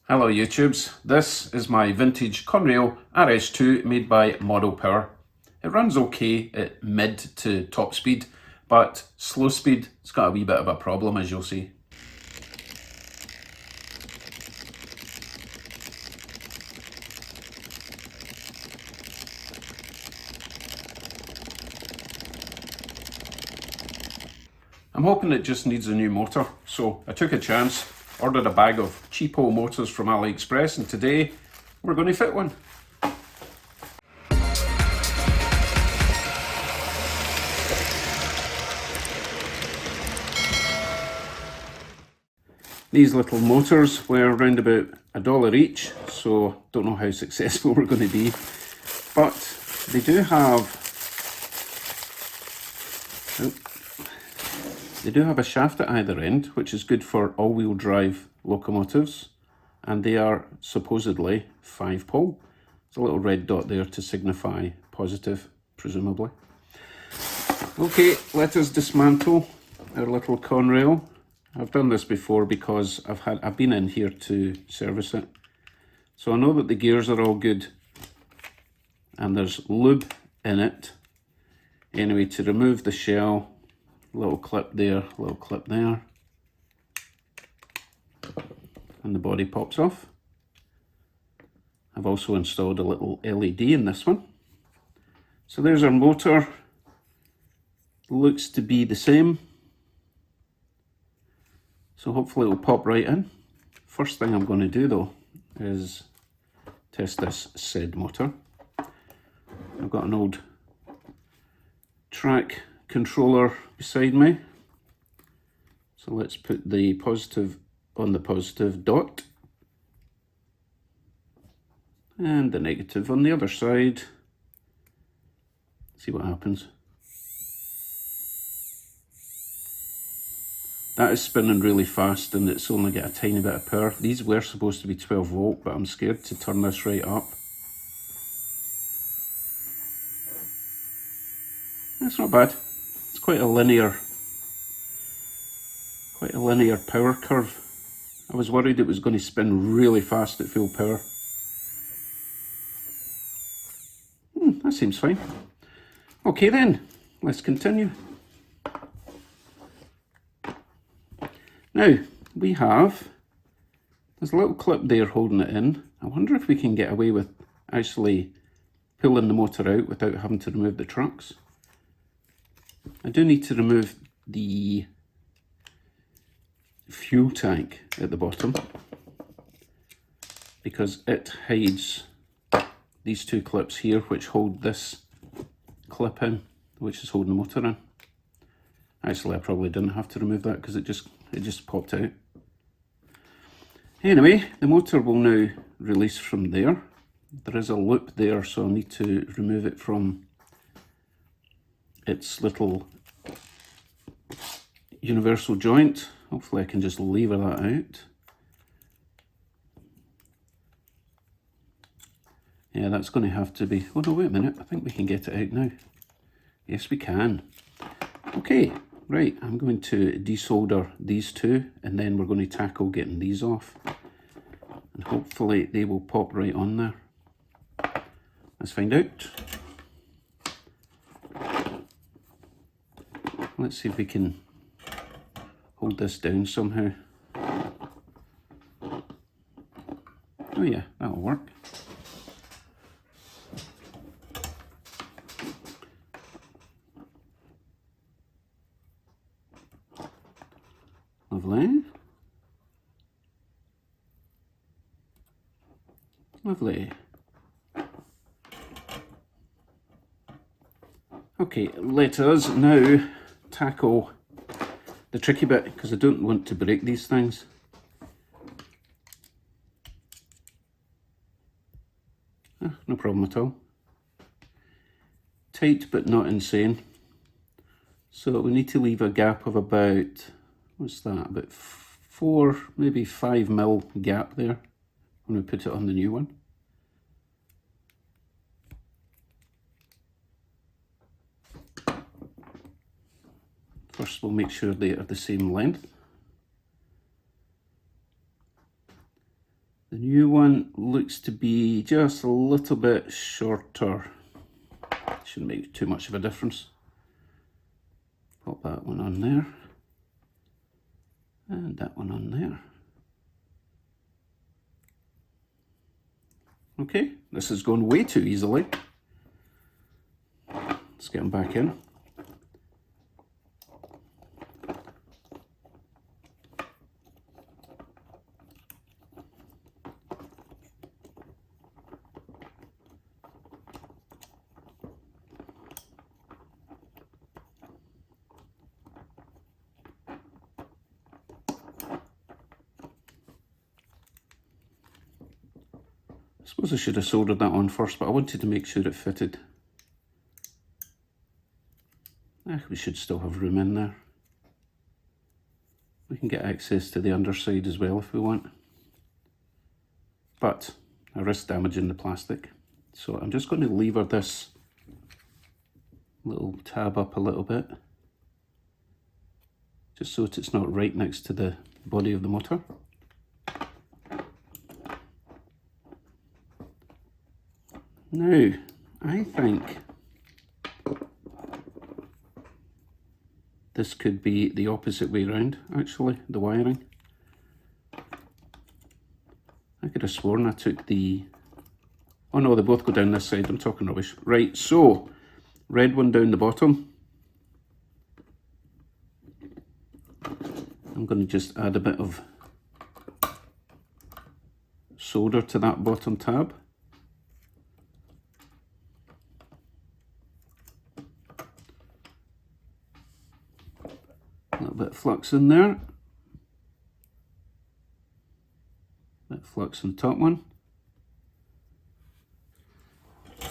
Hello YouTubes, this is my vintage Conrail RS2 made by Model Power. It runs okay at mid to top speed, but slow speed, it's got a wee bit of a problem, as you'll see. I'm hoping it just needs a new motor, so I took a chance, ordered a bag of cheapo motors from AliExpress, and today we're going to fit one. These little motors were around about $1 each, so don't know how successful we're going to be, but they do have a shaft at either end, which is good for all-wheel drive locomotives, and they are supposedly 5-pole. There's a little red dot there to signify positive, presumably. Okay, let us dismantle our little Conrail. I've done this before because I've been in here to service it. So I know that the gears are all good and there's lube in it. Anyway, to remove the shell, little clip there, little clip there, and the body pops off. I've also installed a little LED in this one. So there's our motor. Looks to be the same. So hopefully it will pop right in. First thing I'm going to do though is test this said motor. I've got an old track controller beside me. So let's put the positive on the positive dot and the negative on the other side. See what happens. That is spinning really fast and it's only got a tiny bit of power. These were supposed to be 12 volt, but I'm scared to turn this right up. That's not bad. It's quite a linear power curve. I was worried it was going to spin really fast at full power. That seems fine. Okay then, let's continue. Now, there's a little clip there holding it in. I wonder if we can get away with actually pulling the motor out without having to remove the trucks. I do need to remove the fuel tank at the bottom because it hides these two clips here which hold this clip in, which is holding the motor in. Actually, I probably didn't have to remove that because it just popped out. Anyway, the motor will now release from there. There is a loop there, so I'll need to remove it from its little universal joint. Hopefully I can just lever that out. Yeah, that's going to have to be... Oh no, wait a minute. I think we can get it out now. Yes, we can. Okay, right. I'm going to desolder these two and then we're going to tackle getting these off. And hopefully they will pop right on there. Let's find out. Let's see if we can hold this down somehow. Oh yeah, that'll work. Lovely. Lovely. Okay, let us now tackle the tricky bit because I don't want to break these things. No problem at all. Tight but not insane. So we need to leave a gap of about, what's that, about 4, maybe 5 mil gap there when we put it on the new one. First we'll make sure they are the same length. The The new one looks to be just a little bit shorter. Shouldn't make too much of a difference. Pop that one on there. And that one on there. Okay, this is going way too easily. Let's get them back in. I suppose I should have soldered that on first, but I wanted to make sure it fitted. We should still have room in there. We can get access to the underside as well if we want. But I risk damaging the plastic. So I'm just going to lever this little tab up a little bit, just so that it's not right next to the body of the motor. Now, I think this could be the opposite way around, actually, the wiring. I could have sworn I took the... Oh no, they both go down this side, I'm talking rubbish. Right, so, red one down the bottom. I'm going to just add a bit of solder to that bottom tab. A little bit of flux in there. A bit of flux on the top one.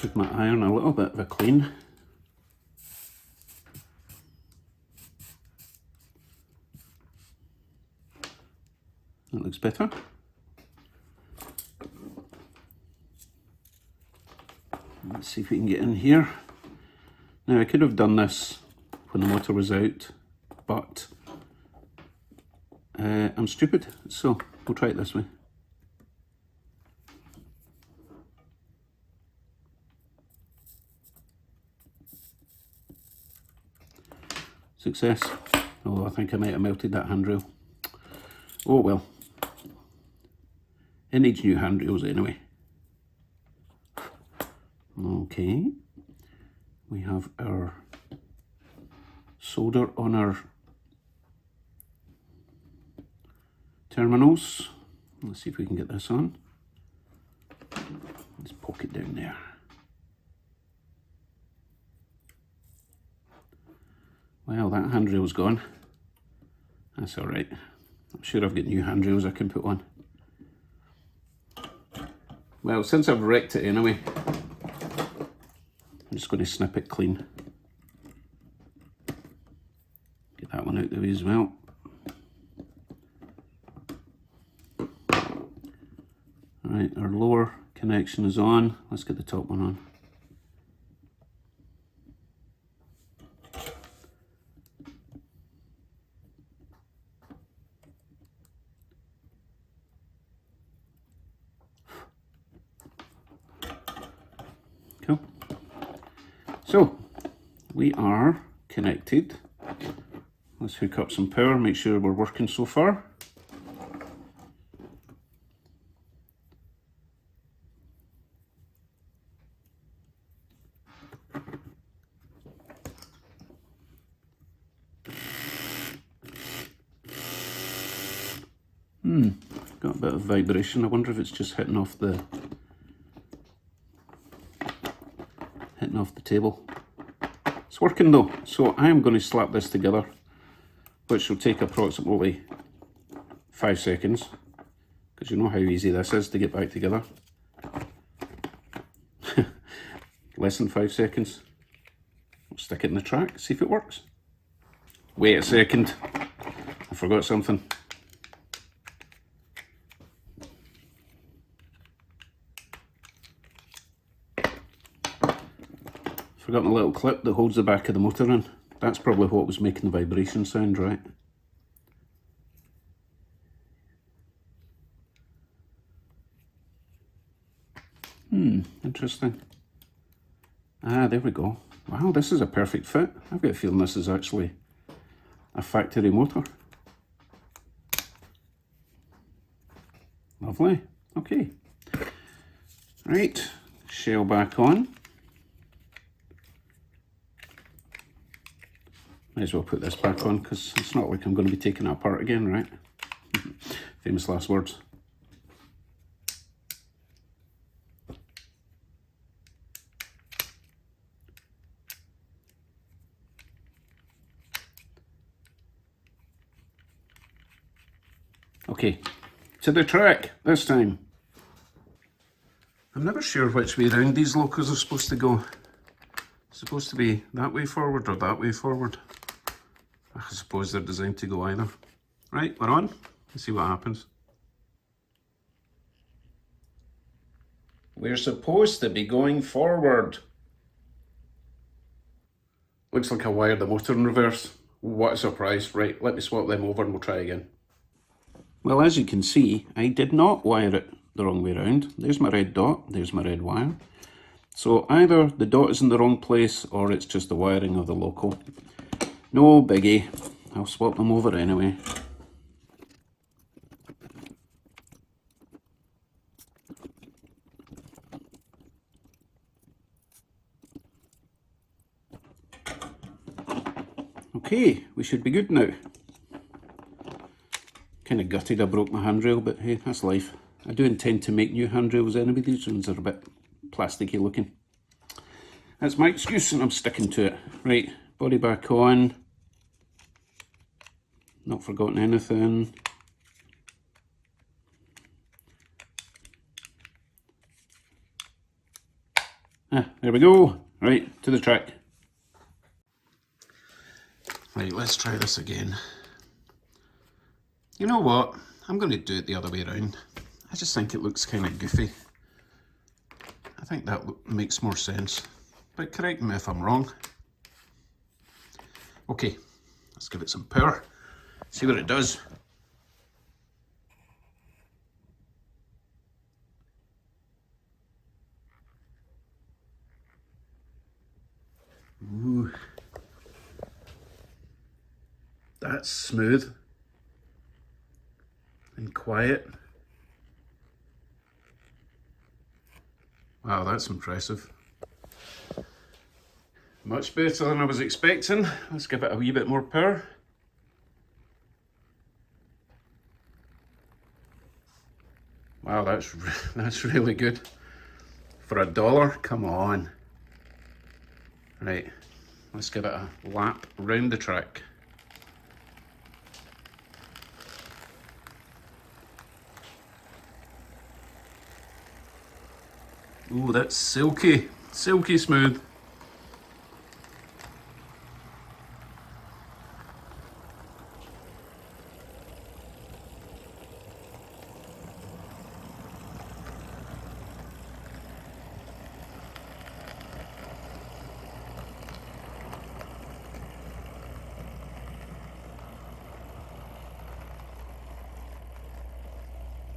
Give my iron a little bit of a clean. That looks better. Let's see if we can get in here. Now I could have done this when the motor was out, but I'm stupid, so we'll try it this way. Success. Oh, I think I might have melted that handrail. Oh well. It needs new handrails anyway. Okay. We have our solder on our terminals. Let's see if we can get this on. Let's poke it down there. Well, that handrail's gone. That's all right. I'm sure I've got new handrails I can put on. Well, since I've wrecked it anyway, I'm just going to snip it clean. Get that one out of the way as well. Right, our lower connection is on. Let's get the top one on. Cool. So, we are connected. Let's hook up some power, make sure we're working so far. Got a bit of vibration. I wonder if it's just hitting off the table. It's working though, so I am going to slap this together, which will take approximately 5 seconds, because you know how easy this is to get back together. Less than 5 seconds. I'll stick it in the track, see if it works. Wait a second, I forgot something. Forgot my little clip that holds the back of the motor in. That's probably what was making the vibration sound, right? Interesting. Ah, there we go. Wow, this is a perfect fit. I've got a feeling this is actually a factory motor. Lovely. Okay. Right, shell back on. Might as well put this back on because it's not like I'm going to be taking it apart again, right? Famous last words. Okay, to the track this time. I'm never sure which way round these locos are supposed to go. It's supposed to be that way forward or that way forward. I suppose they're designed to go either. Right, we're on. Let's see what happens. We're supposed to be going forward. Looks like I wired the motor in reverse. What a surprise. Right, let me swap them over and we'll try again. Well, as you can see, I did not wire it the wrong way around. There's my red dot, there's my red wire. So either the dot is in the wrong place or it's just the wiring of the loco. No biggie. I'll swap them over anyway. Okay, we should be good now. Kind of gutted I broke my handrail, but hey, that's life. I do intend to make new handrails anyway. These ones are a bit plasticky looking. That's my excuse and I'm sticking to it. Right, body back on. Not forgotten anything. Ah, there we go. Right, to the track. Right, let's try this again. You know what? I'm going to do it the other way around. I just think it looks kind of goofy. I think that makes more sense. But correct me if I'm wrong. Okay, let's give it some power. See what it does. Ooh. That's smooth and quiet. Wow, that's impressive. Much better than I was expecting. Let's give it a wee bit more power. Wow, that's really good. For $1, come on. Right, let's give it a lap round the track. Ooh, that's silky, silky smooth.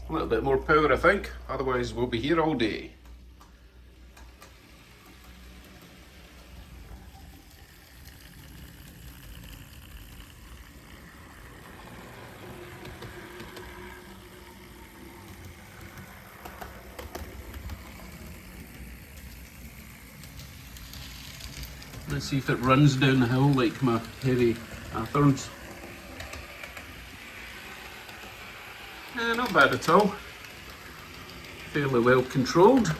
A little bit more power, I think, otherwise we'll be here all day. Let's see if it runs down the hill like my heavy Athorns. Not bad at all. Fairly well controlled.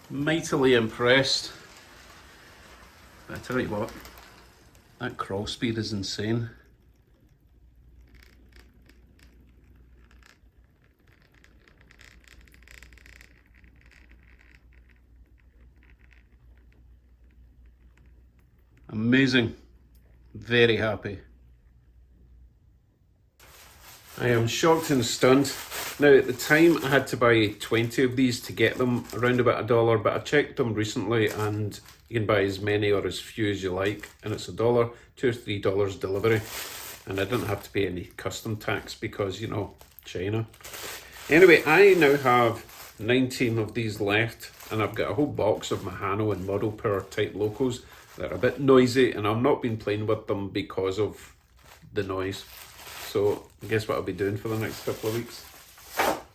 Mightily impressed. But I tell you what, that crawl speed is insane. Amazing. Very happy. I am shocked and stunned. Now at the time I had to buy 20 of these to get them, around about $1, but I checked them recently and you can buy as many or as few as you like, and it's $1, $2 or $3 delivery, and I didn't have to pay any custom tax because, you know, China. Anyway, I now have 19 of these left, and I've got a whole box of Mahano and Model Power type locos that are a bit noisy, and I've not been playing with them because of the noise. So I guess what I'll be doing for the next couple of weeks.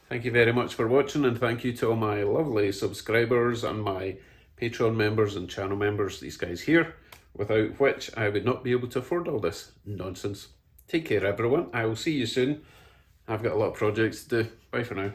Thank you very much for watching, and thank you to all my lovely subscribers and my Patreon members and channel members, these guys here, without which I would not be able to afford all this nonsense. Take care everyone, I will see you soon. I've got a lot of projects to do. Bye for now.